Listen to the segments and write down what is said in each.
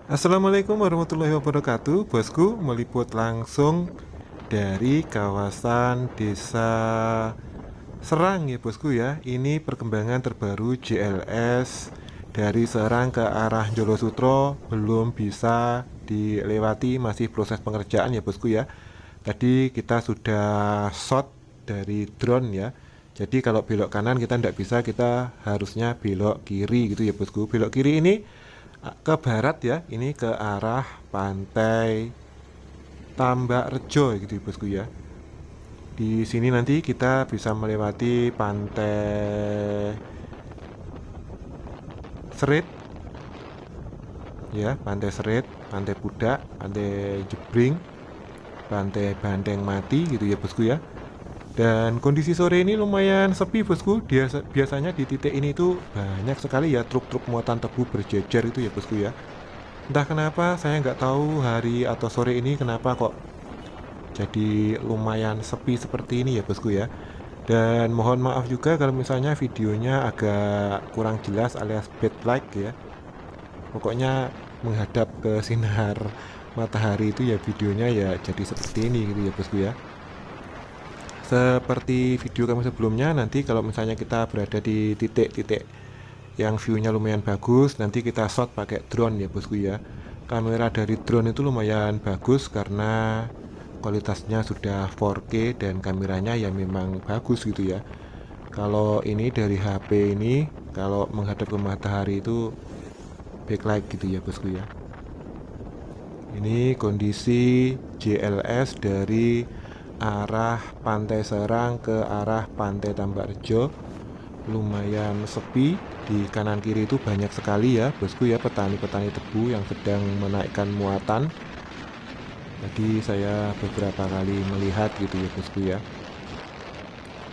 Assalamualaikum warahmatullahi wabarakatuh. Bosku meliput langsung dari kawasan Desa Serang ya bosku ya. Ini perkembangan terbaru JLS dari Serang ke arah Jolosutro belum bisa dilewati, masih proses pengerjaan ya bosku ya. Tadi kita sudah shot dari drone ya. Jadi kalau belok kanan kita tidak bisa, kita harusnya belok kiri gitu ya bosku. Belok kiri ini ke barat ya, ini ke arah pantai Tambak Rejo gitu ya bosku ya. Di sini nanti kita bisa melewati pantai Serit ya, pantai Serit, pantai Pudak, pantai Jebring, pantai Bandeng Mati gitu ya bosku ya. Dan kondisi sore ini lumayan sepi bosku. Biasanya di titik ini tuh banyak sekali ya truk-truk muatan tebu berjejer itu ya bosku ya. Entah kenapa saya nggak tahu hari atau sore ini kenapa kok jadi lumayan sepi seperti ini ya bosku ya. Dan mohon maaf juga kalau misalnya videonya agak kurang jelas alias bad light ya. Pokoknya menghadap ke sinar matahari itu ya videonya ya jadi seperti ini gitu ya bosku ya. Seperti video kami sebelumnya, nanti kalau misalnya kita berada di titik-titik yang view-nya lumayan bagus, nanti kita shot pakai drone ya bosku ya. Kamera dari drone itu lumayan bagus karena kualitasnya sudah 4K dan kameranya ya memang bagus gitu ya. Kalau ini dari HP ini, kalau menghadap ke matahari itu backlight gitu ya bosku ya. Ini kondisi JLS dari arah Pantai Serang ke arah Pantai Tambak Rejo. Lumayan sepi, di kanan kiri itu banyak sekali ya bosku ya, petani-petani tebu yang sedang menaikkan muatan. Tadi saya beberapa kali melihat gitu ya bosku ya.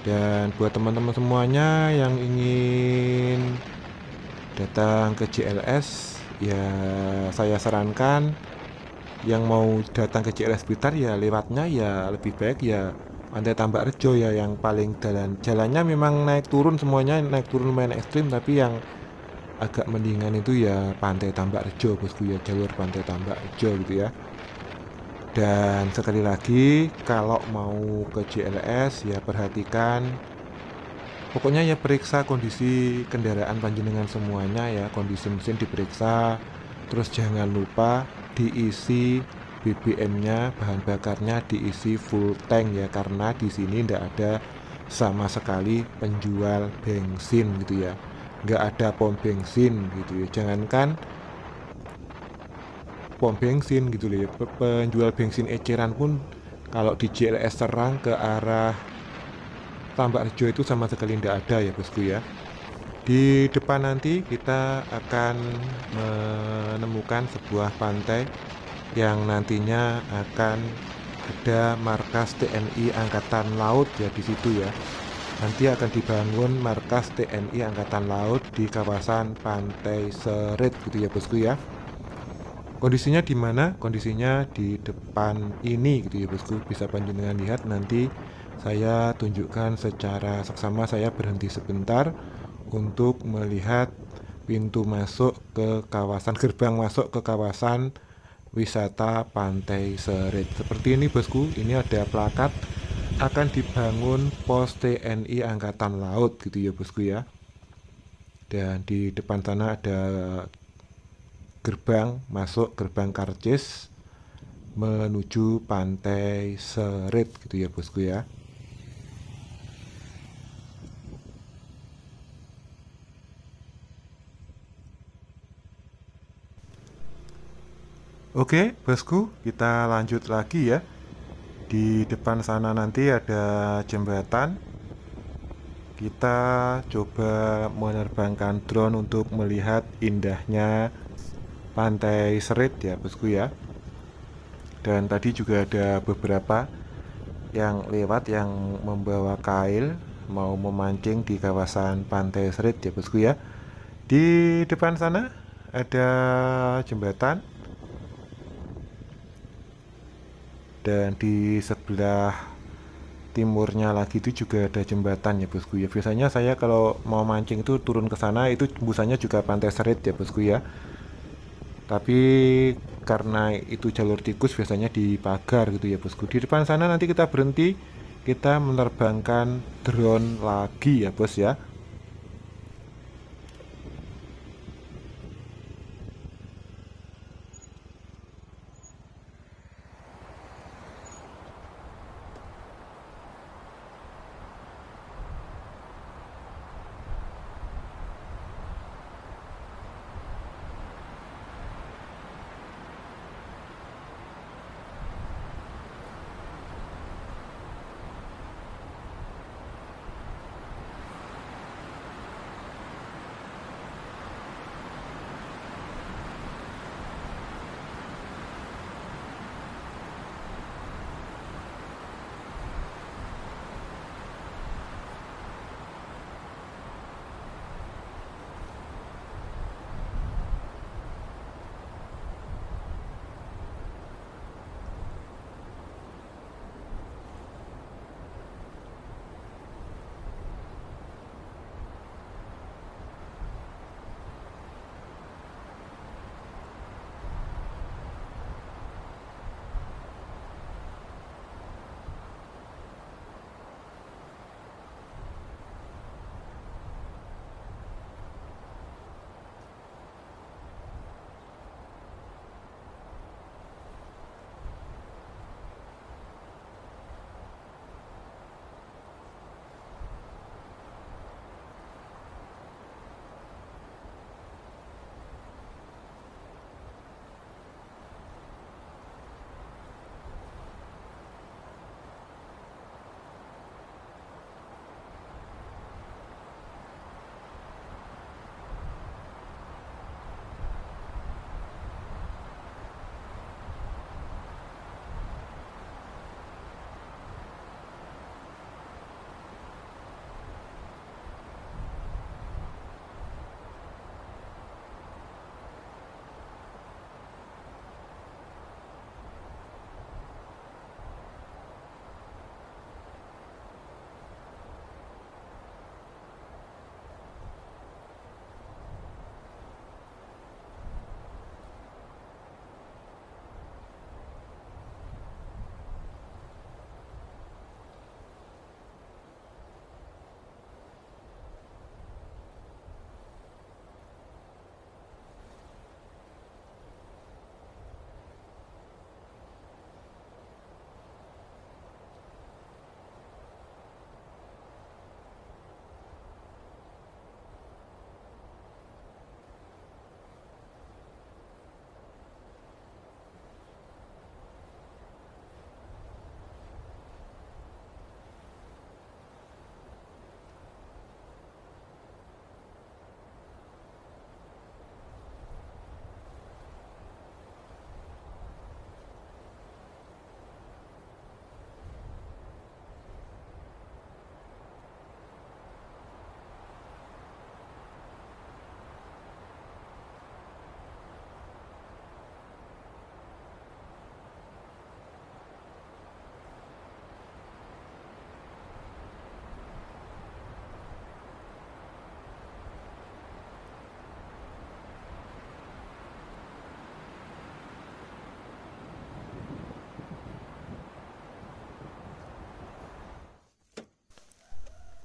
Dan buat teman-teman semuanya yang ingin datang ke JLS, ya saya sarankan yang mau datang ke JLS Blitar ya lewatnya ya lebih baik ya Pantai Tambak Rejo ya, yang paling jalannya memang naik turun, semuanya naik turun lumayan ekstrim, tapi yang agak mendingan itu ya Pantai Tambak Rejo bosku ya, jalur Pantai Tambak Rejo gitu ya. Dan sekali lagi kalau mau ke JLS ya perhatikan, pokoknya ya periksa kondisi kendaraan panjenengan semuanya ya, kondisi mesin diperiksa. Terus jangan lupa diisi BBM-nya, bahan bakarnya diisi full tank ya, karena di sini tidak ada sama sekali penjual bensin gitu ya. Nggak ada pom bensin gitu ya. Jangankan pom bensin gitu loh ya, penjual bensin eceran pun kalau di JLS Serang ke arah Tambak Rejo itu sama sekali tidak ada ya bosku ya. Di depan nanti kita akan menemukan sebuah pantai yang nantinya akan ada markas TNI Angkatan Laut ya di situ ya. Nanti akan dibangun markas TNI Angkatan Laut di kawasan Pantai Serit gitu ya bosku ya. Kondisinya di mana? Kondisinya di depan ini gitu ya bosku. Bisa panjenengan lihat nanti saya tunjukkan secara seksama. Saya berhenti sebentar untuk melihat pintu masuk ke kawasan, gerbang masuk ke kawasan wisata Pantai Serit. Seperti ini bosku, ini ada plakat akan dibangun pos TNI Angkatan Laut gitu ya bosku ya. Dan di depan sana ada gerbang masuk, gerbang karcis menuju Pantai Serit gitu ya bosku ya. Oke bosku, kita lanjut lagi ya. Di depan sana nanti ada jembatan. Kita coba menerbangkan drone untuk melihat indahnya Pantai Serit ya bosku ya. Dan tadi juga ada beberapa yang lewat yang membawa kail mau memancing di kawasan Pantai Serit ya bosku ya. Di depan sana ada jembatan, dan di sebelah timurnya lagi itu juga ada jembatan ya bosku ya. Biasanya saya kalau mau mancing itu turun ke sana, itu tembusannya juga Pantai Serit ya bosku ya. Tapi karena itu jalur tikus biasanya dipagar gitu ya bosku. Di depan sana nanti kita berhenti, kita menerbangkan drone lagi ya bos ya.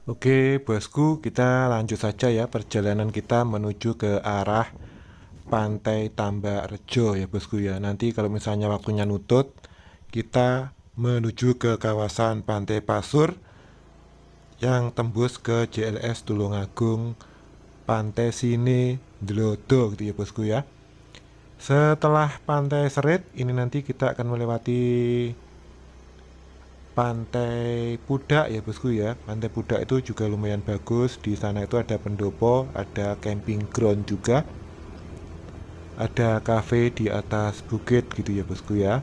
Oke, bosku, kita lanjut saja ya perjalanan kita menuju ke arah Pantai Tambak Rejo ya bosku ya. Nanti kalau misalnya waktunya nutut, kita menuju ke kawasan Pantai Pasur yang tembus ke JLS Tulungagung, Pantai Sini, Dlodo gitu ya bosku ya. Setelah Pantai Serit, ini nanti kita akan melewati Pantai Pudak ya bosku ya. Pantai Pudak itu juga lumayan bagus. Di sana itu ada pendopo, ada camping ground juga, ada cafe di atas bukit gitu ya bosku ya.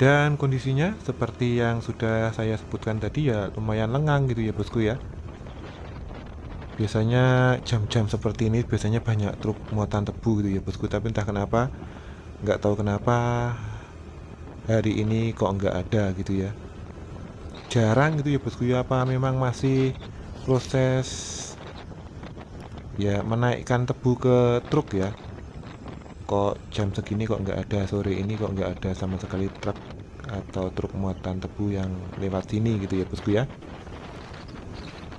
Dan kondisinya seperti yang sudah saya sebutkan tadi ya lumayan lengang gitu ya bosku ya. Biasanya jam-jam seperti ini biasanya banyak truk muatan tebu gitu ya bosku. Tapi entah kenapa, nggak tahu kenapa hari ini kok nggak ada gitu ya. Jarang gitu ya bosku ya, apa memang masih proses ya menaikkan tebu ke truk ya. kok jam segini kok nggak ada, sore ini kok nggak ada sama sekali truk atau truk muatan tebu yang lewat sini gitu ya bosku ya.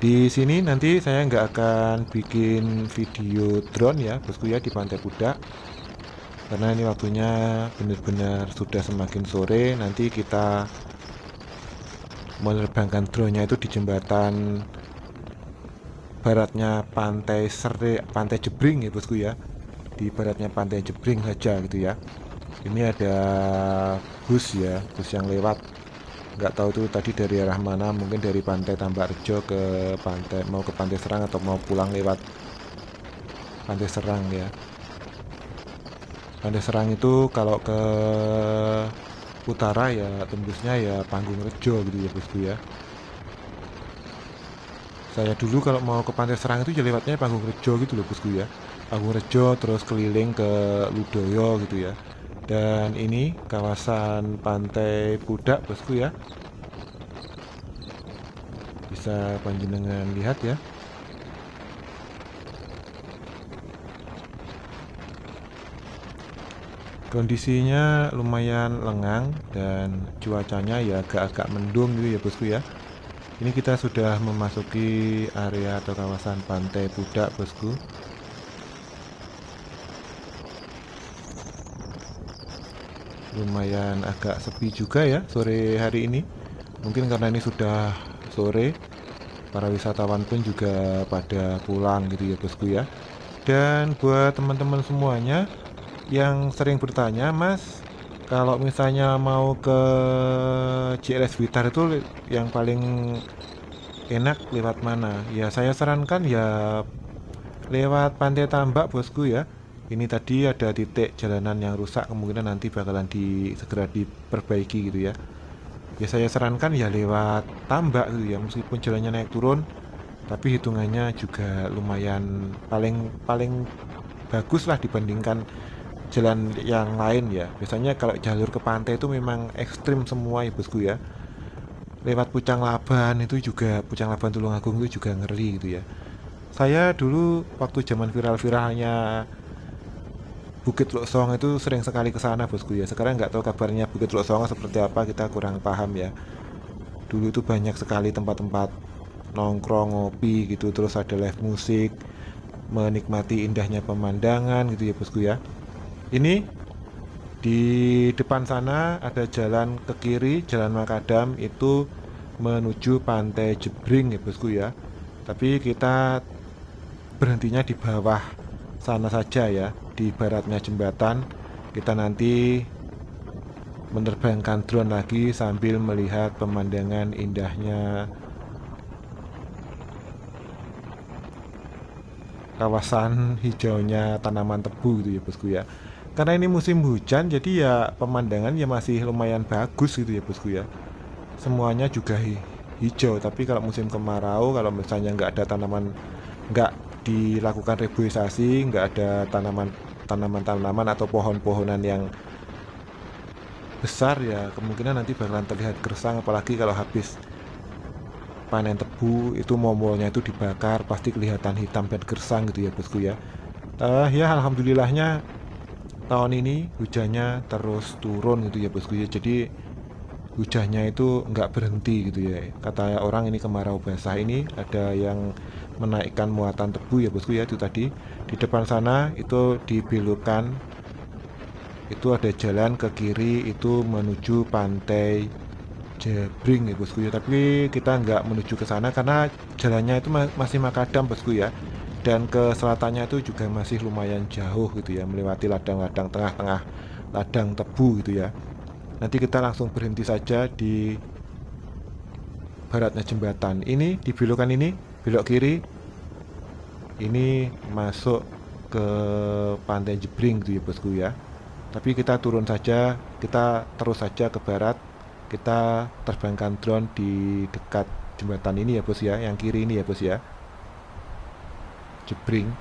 Di sini nanti saya nggak akan bikin video drone ya bosku ya di Pantai Pudak, karena ini waktunya benar-benar sudah semakin sore. Nanti kita menerbangkan drone-nya itu di jembatan baratnya Pantai Jebring ya bosku ya, di baratnya Pantai Jebring saja gitu ya. Ini ada bus ya, bus yang lewat, nggak tahu tuh tadi dari arah mana, mungkin dari Pantai Tambakrejo ke pantai, mau ke Pantai Serang atau mau pulang lewat Pantai Serang ya. Pantai Serang itu kalau ke utara ya tembusnya ya Panggung Rejo gitu ya bosku ya. Saya dulu kalau mau ke Pantai Serang itu ya lewatnya Panggung Rejo gitu loh bosku ya. Panggung Rejo terus keliling ke Ludoyo gitu ya. Dan ini kawasan Pantai Pudak bosku ya. Bisa panjenengan lihat ya. Kondisinya lumayan lengang dan cuacanya ya agak-agak mendung gitu ya bosku ya. Ini kita sudah memasuki area atau kawasan Pantai Pudak bosku. Lumayan agak sepi juga ya sore hari ini. Mungkin karena ini sudah sore, para wisatawan pun juga pada pulang gitu ya bosku ya. Dan buat teman-teman semuanya yang sering bertanya, Mas, kalau misalnya mau ke JLS Blitar itu yang paling enak lewat mana? Ya saya sarankan ya lewat Pantai Tambak bosku ya. Ini tadi ada titik jalanan yang rusak, kemungkinan nanti bakalan segera diperbaiki gitu ya. Ya saya sarankan ya lewat Tambak gitu ya, meskipun jalannya naik turun, tapi hitungannya juga lumayan paling paling bagus lah dibandingkan jalan yang lain ya. Biasanya kalau jalur ke pantai itu memang ekstrim semua ya bosku ya. Lewat Pucang Laban itu juga, Pucang Laban Tulungagung itu juga ngeri gitu ya. Saya dulu waktu zaman viral-viralnya Bukit Luk Song itu sering sekali ke sana bosku ya. Sekarang nggak tahu kabarnya Bukit Luk Song seperti apa, kita kurang paham ya. Dulu itu banyak sekali tempat-tempat nongkrong, ngopi gitu, terus ada live musik, menikmati indahnya pemandangan gitu ya bosku ya. Ini di depan sana ada jalan ke kiri, jalan Makadam itu menuju Pantai Jebring ya bosku ya. Tapi kita berhentinya di bawah sana saja ya, di baratnya jembatan. Kita nanti menerbangkan drone lagi sambil melihat pemandangan indahnya kawasan hijaunya tanaman tebu gitu ya bosku ya. Karena ini musim hujan, jadi ya pemandangan ya masih lumayan bagus gitu ya bosku ya. Semuanya juga hijau, tapi kalau musim kemarau, kalau misalnya nggak ada tanaman, nggak dilakukan reboisasi, nggak ada tanaman-tanaman atau pohon-pohonan yang besar ya, kemungkinan nanti bakalan terlihat gersang, apalagi kalau habis panen tebu itu momolnya itu dibakar, pasti kelihatan hitam dan gersang gitu ya bosku ya. Ya alhamdulillahnya tahun ini hujannya terus turun gitu ya bosku ya. Jadi hujannya itu nggak berhenti gitu ya. Kata orang ini kemarau basah. Ini ada yang menaikkan muatan tebu ya bosku ya. Itu tadi di depan sana itu dibelokan, itu ada jalan ke kiri itu menuju Pantai Jebring ya bosku ya. Tapi kita nggak menuju ke sana karena jalannya itu masih makadam bosku ya. Dan ke selatannya itu juga masih lumayan jauh gitu ya, melewati ladang-ladang, tengah-tengah ladang tebu gitu ya. Nanti kita langsung berhenti saja di baratnya jembatan ini, di belokan ini, belok kiri ini masuk ke Pantai Jebring gitu ya bosku ya. Tapi kita turun saja, kita terus saja ke barat, kita terbangkan drone di dekat jembatan ini ya bos ya, yang kiri ini ya bos ya, Jebring.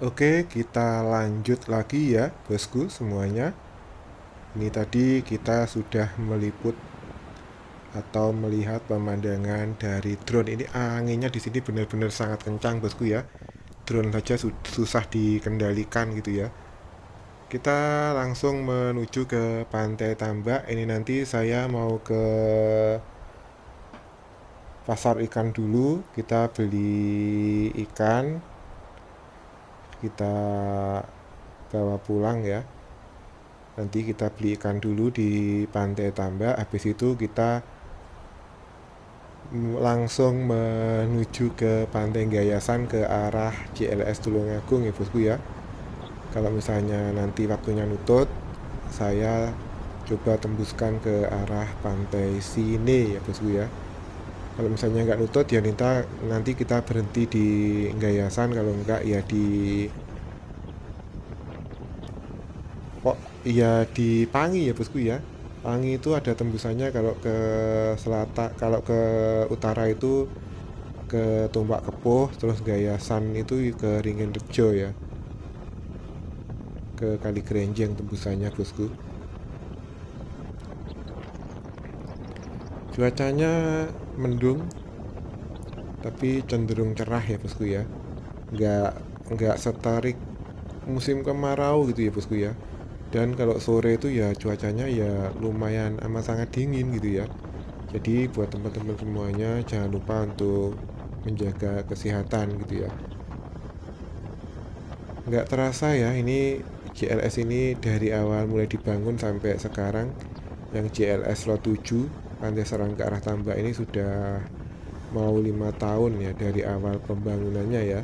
Oke, kita lanjut lagi ya bosku semuanya. Ini tadi kita sudah meliput atau melihat pemandangan dari drone. Ini anginnya di sini benar-benar sangat kencang bosku ya. Drone saja susah dikendalikan gitu ya. Kita langsung menuju ke Pantai Tambak. Ini nanti saya mau ke pasar ikan dulu. Kita beli ikan, kita bawa pulang ya. Nanti kita beli ikan dulu di Pantai Tambak. Habis itu kita langsung menuju ke Pantai Gayasan ke arah JLS Tulungagung ya bosku ya. Kalau misalnya nanti waktunya nutut, saya coba tembuskan ke arah pantai sini ya bosku ya. Kalau misalnya nggak nutut ya nanti kita berhenti di Gayasan, kalau enggak ya di Pangi ya bosku ya. Pangi itu ada tembusannya, kalau ke selatan, kalau ke utara itu ke Tumpak Kepuh, terus Gayasan itu ke Ringin Rejo ya, ke Kali Grenjeng tembusannya bosku. Cuacanya mendung tapi cenderung cerah ya bosku ya, nggak nggak seterik musim kemarau gitu ya bosku ya. Dan kalau sore itu ya cuacanya ya lumayan amat sangat dingin gitu ya. Jadi buat teman-teman semuanya jangan lupa untuk menjaga kesehatan gitu ya. Nggak terasa ya, ini JLS ini dari awal mulai dibangun sampai sekarang, yang JLS Lot 7 Pantai Serang ke arah Tambak ini sudah mau 5 tahun ya dari awal pembangunannya ya.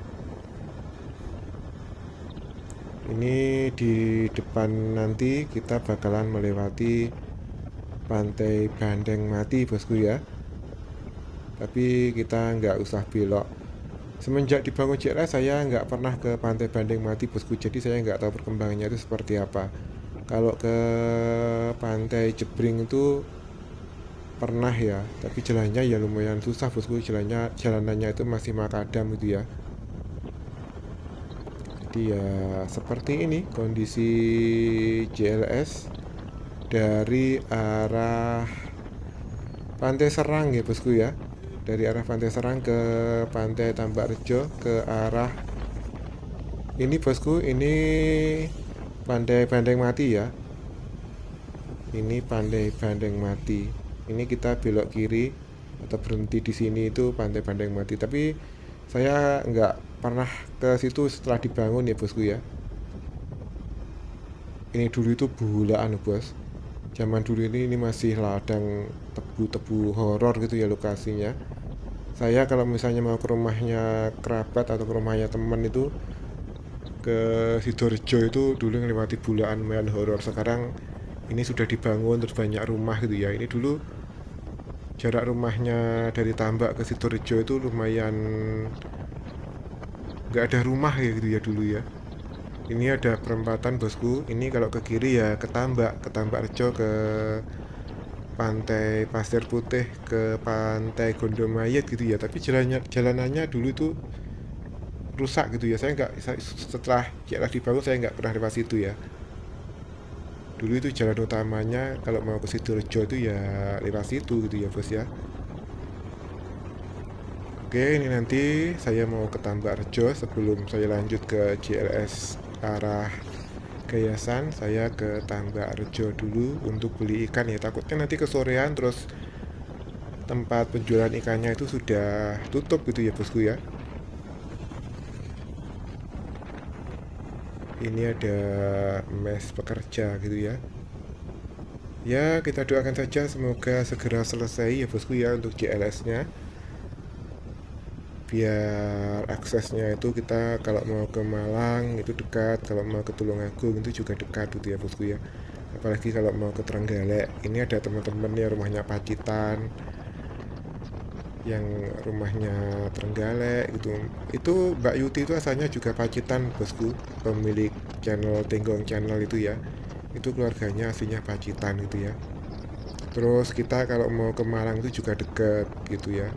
Ini di depan nanti kita bakalan melewati Pantai Bandeng Mati bosku ya. Tapi kita nggak usah belok. Semenjak dibangun JLS saya nggak pernah ke Pantai Bandeng Mati bosku, jadi saya nggak tahu perkembangannya itu seperti apa. Kalau ke Pantai Jebring itu pernah ya, tapi jalannya ya lumayan susah bosku, jalanannya itu masih makadam gitu ya. Jadi ya seperti ini kondisi JLS dari arah Pantai Serang ya bosku ya. Dari arah Pantai Serang ke Pantai Tambak Rejo ke arah ini bosku, ini Pantai Bandeng Mati ya. Ini Pantai Bandeng Mati. Ini kita belok kiri atau berhenti di sini itu Pantai Bandeng Mati. Tapi saya nggak pernah ke situ setelah dibangun ya bosku ya. Ini dulu itu bulaan bos. Zaman dulu ini masih ladang tebu-tebu horor gitu ya lokasinya. Saya kalau misalnya mau ke rumahnya kerabat atau ke rumahnya teman itu ke Sidoarjo itu dulu ngelewati bulaan lumayan horor. Sekarang ini sudah dibangun terus banyak rumah gitu ya. Ini dulu jarak rumahnya dari Tambak ke Sidoarjo itu lumayan nggak ada rumah ya gitu ya dulu ya. Ini ada perempatan bosku. Ini kalau ke kiri ya ke Tambak Rejo, ke Pantai Pasir Putih, ke Pantai Gondomayet gitu ya. Tapi jalanannya dulu itu rusak gitu ya. Setelah jalan dibangun saya nggak pernah lewat situ ya. Dulu itu jalan utamanya kalau mau ke Sidoarjo itu ya lewat situ gitu ya bos ya. Oke, ini nanti saya mau ke Tambak Rejo. Sebelum saya lanjut ke JLS arah Gayasan, saya ke Tambak Rejo dulu untuk beli ikan ya. Takutnya nanti kesorean terus tempat penjualan ikannya itu sudah tutup gitu ya bosku ya. Ini ada mes pekerja gitu ya. Ya, kita doakan saja semoga segera selesai ya bosku ya untuk JLS-nya. Biar aksesnya itu kita kalau mau ke Malang itu dekat, kalau mau ke Tulungagung itu juga dekat gitu ya bosku ya. Apalagi kalau mau ke Trenggalek, ini ada teman-teman ya rumahnya Pacitan, yang rumahnya Trenggalek gitu. Itu Mbak Yuti itu asalnya juga Pacitan bosku, pemilik channel Tenggong Channel itu ya. Itu keluarganya aslinya Pacitan gitu ya. Terus kita kalau mau ke Malang itu juga dekat gitu ya.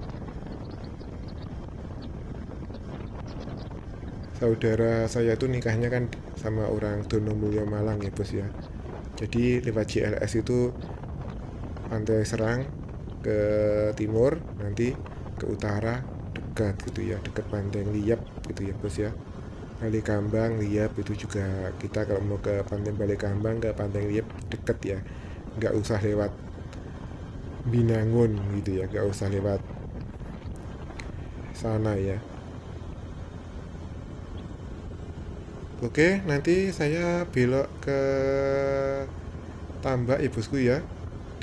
saudara saya itu nikahnya kan sama orang Donomulyo Malang ya bos ya. Jadi lewat JLS itu Pantai Serang ke timur, nanti ke utara dekat gitu ya, dekat Pantai Liap gitu ya bos ya. Balikambang, Liap itu juga kita kalau mau ke Pantai Balikambang ke Pantai Liap deket ya, nggak usah lewat Binangun gitu ya, nggak usah lewat sana ya. Oke, nanti saya belok ke Tambak ya bosku ya.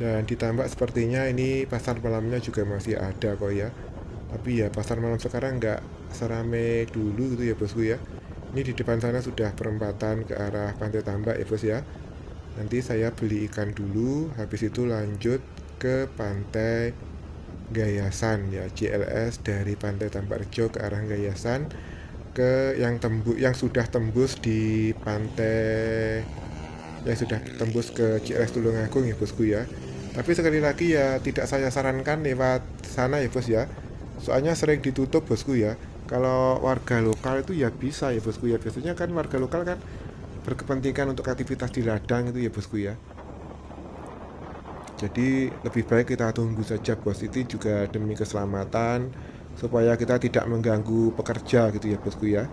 Dan di Tambak sepertinya ini pasar malamnya juga masih ada kok ya. Tapi ya pasar malam sekarang nggak serame dulu gitu ya bosku ya. Ini di depan sana sudah perempatan ke arah Pantai Tambak ya bos ya. Nanti saya beli ikan dulu, habis itu lanjut ke Pantai Gayasan ya, JLS dari Pantai Tambak Rejo ke arah Gayasan ke yang sudah tembus di pantai, yang sudah tembus ke JLS Tulungagung ya bosku ya. Tapi sekali lagi ya tidak saya sarankan lewat sana ya bos ya. Soalnya sering ditutup bosku ya. Kalau warga lokal itu ya bisa ya bosku ya. Biasanya kan warga lokal kan berkepentingan untuk aktivitas di ladang itu ya bosku ya. Jadi lebih baik kita tunggu saja bos, itu juga demi keselamatan supaya kita tidak mengganggu pekerja gitu ya bosku ya.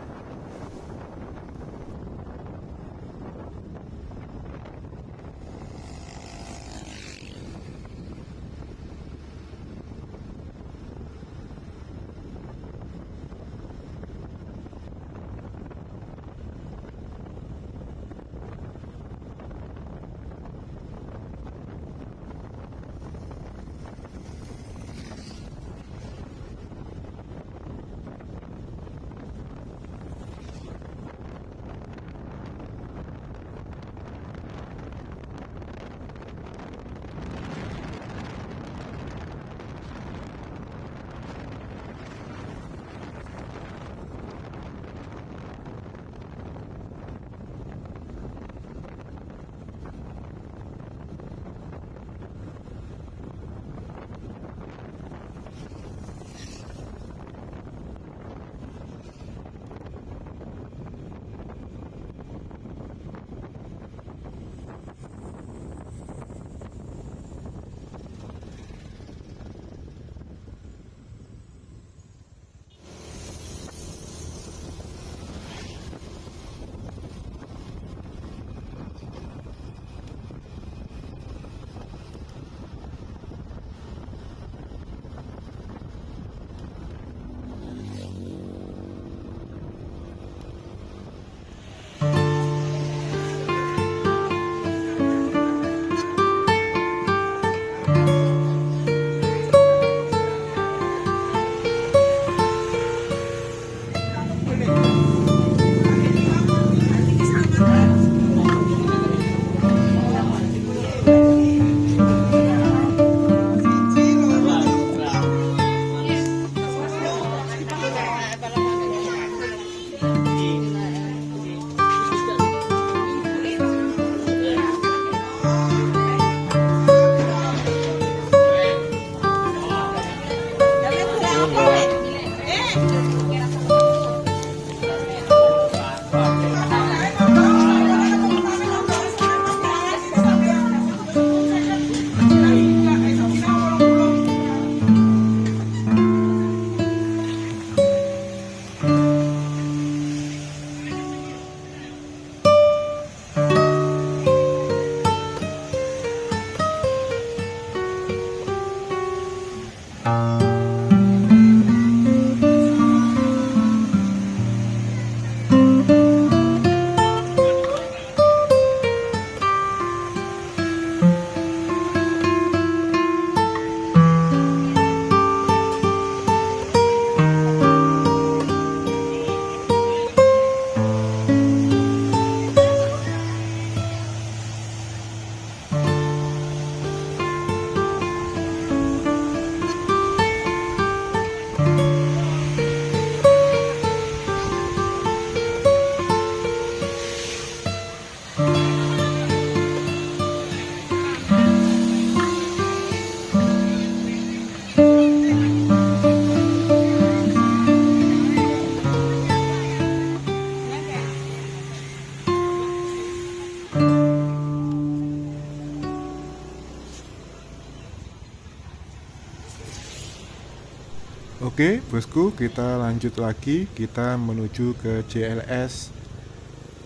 Oke bosku, kita lanjut lagi, kita menuju ke JLS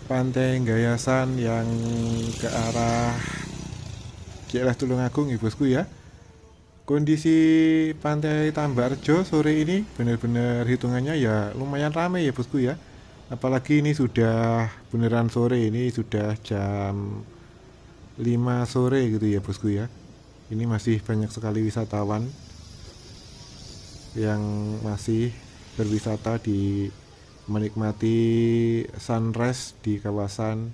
Pantai Gayasan yang ke arah JLS Tulungagung ya bosku ya. Kondisi Pantai Tambarjo sore ini benar-benar hitungannya ya lumayan ramai ya bosku ya. Apalagi ini sudah beneran sore, ini sudah jam 5 sore gitu ya bosku ya. Ini masih banyak sekali wisatawan yang masih berwisata di menikmati sunrise di kawasan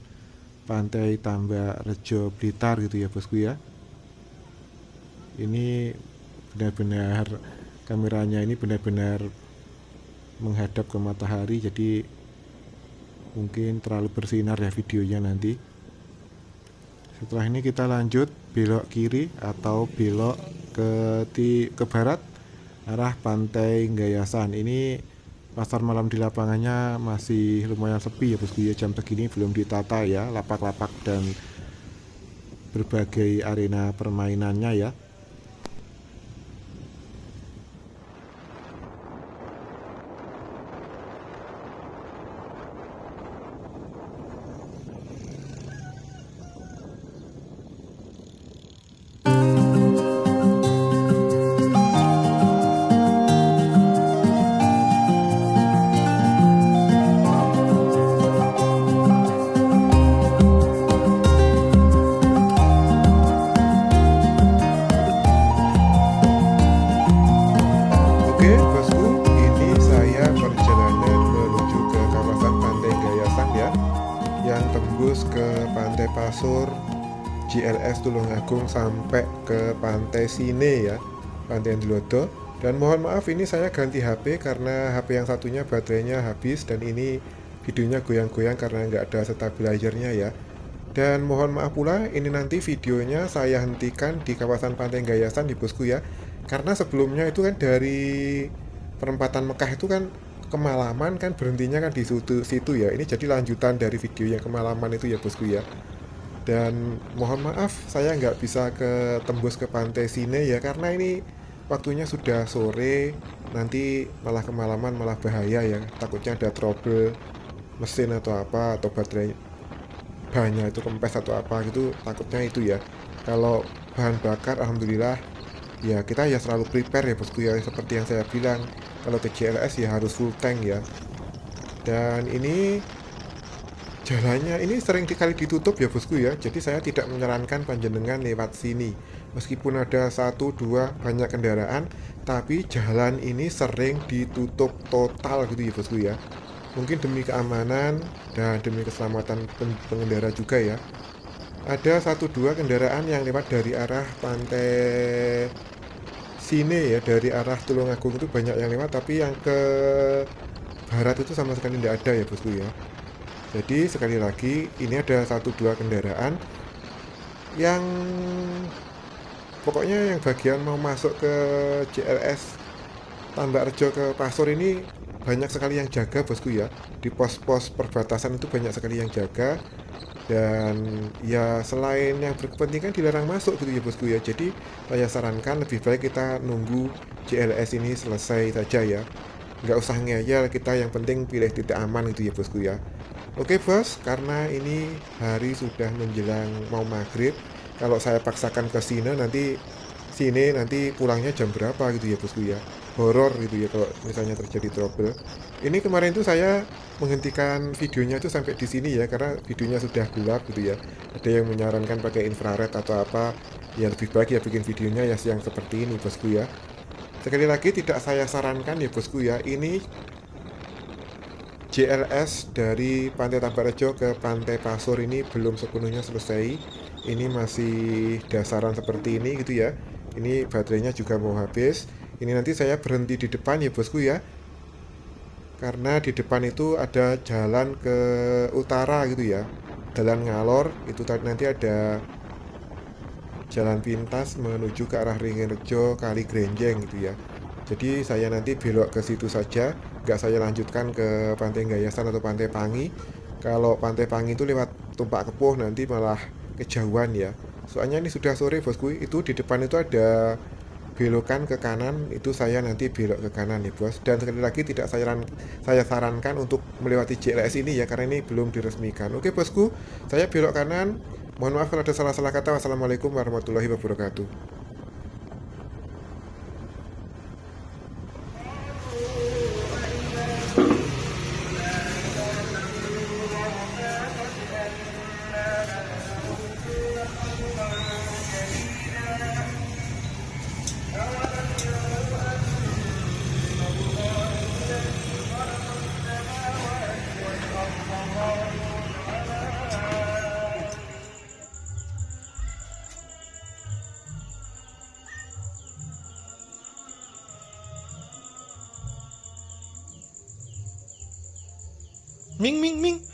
Pantai Tambarjo Blitar gitu ya bosku ya. Ini benar-benar kameranya ini benar-benar menghadap ke matahari, jadi mungkin terlalu bersinar ya videonya nanti. Setelah ini kita lanjut belok kiri atau belok ke barat arah Pantai Gayasan. Ini pasar malam di lapangannya masih lumayan sepi ya bosku ya, jam segini belum ditata ya lapak-lapak dan berbagai arena permainannya ya. Oke bosku, ini saya perjalanan menuju ke kawasan Pantai Gayasan ya, yang tembus ke Pantai Pasur, JLS Tulungagung sampai ke Pantai Sine ya, Pantai Andilodo. Dan mohon maaf ini saya ganti HP karena HP yang satunya baterainya habis dan ini videonya goyang-goyang karena nggak ada stabilizernya ya. Dan mohon maaf pula ini nanti videonya saya hentikan di kawasan Pantai Gayasan di bosku ya. Karena sebelumnya itu kan dari perempatan Mekah itu kan kemalaman kan berhentinya kan di situ ya. Ini jadi lanjutan dari video yang kemalaman itu ya bosku ya. Dan mohon maaf saya nggak bisa tembus ke Pantai Sine ya karena ini waktunya sudah sore, nanti malah kemalaman malah bahaya ya. Takutnya ada trouble mesin atau apa atau baterai bahannya itu kempes atau apa gitu, takutnya itu ya. Kalau bahan bakar alhamdulillah ya kita ya selalu prepare ya bosku ya, seperti yang saya bilang kalau ke JLS ya harus full tank ya. Dan ini jalannya ini sering kali ditutup ya bosku ya, jadi saya tidak menyarankan panjenengan lewat sini. Meskipun ada 1-2 banyak kendaraan, tapi jalan ini sering ditutup total gitu ya bosku ya. Mungkin demi keamanan dan demi keselamatan pengendara juga ya. Ada 1-2 kendaraan yang lewat dari arah Pantai Sine ya, dari arah Tulungagung itu banyak yang lewat, tapi yang ke barat itu sama sekali tidak ada ya bosku ya. Jadi sekali lagi ini ada 1-2 kendaraan yang pokoknya yang bagian mau masuk ke JLS Tambarjo ke Pasur ini banyak sekali yang jaga bosku ya. Di pos-pos perbatasan itu banyak sekali yang jaga. Dan ya selain yang berkepentingan dilarang masuk gitu ya bosku ya. Jadi saya sarankan lebih baik kita nunggu JLS ini selesai saja ya. Nggak usah ngeyel, kita yang penting pilih titik aman gitu ya bosku ya. Oke bos, karena ini hari sudah menjelang mau maghrib. Kalau saya paksakan ke sini nanti pulangnya jam berapa gitu ya bosku ya. Horor gitu ya kalau misalnya terjadi trouble. Ini kemarin tuh saya menghentikan videonya tuh sampai di sini ya karena videonya sudah gelap gitu ya. Ada yang menyarankan pakai infrared atau apa. Ya lebih baik ya bikin videonya ya yang seperti ini bosku ya. Sekali lagi tidak saya sarankan ya bosku ya. Ini JLS dari Pantai Tambarjo ke Pantai Pasur ini belum sepenuhnya selesai. Ini masih dasaran seperti ini gitu ya. Ini baterainya juga mau habis. Ini nanti saya berhenti di depan ya bosku ya. Karena di depan itu ada jalan ke utara gitu ya. Jalan ngalor, itu nanti ada jalan pintas menuju ke arah Ringin-Rejo, Kali Grenjeng gitu ya. Jadi saya nanti belok ke situ saja, nggak saya lanjutkan ke Pantai Gayasan atau Pantai Pangi. Kalau Pantai Pangi itu lewat Tumpak Kepuh nanti malah kejauhan ya. Soalnya ini sudah sore bosku, itu di depan itu ada belokan ke kanan, itu saya nanti belok ke kanan nih bos. Dan sekali lagi tidak saya sarankan untuk melewati JLS ini ya, karena ini belum diresmikan. Oke bosku, saya belok kanan. Mohon maaf kalau ada salah-salah kata. Wassalamualaikum warahmatullahi wabarakatuh. Ming, ming, ming.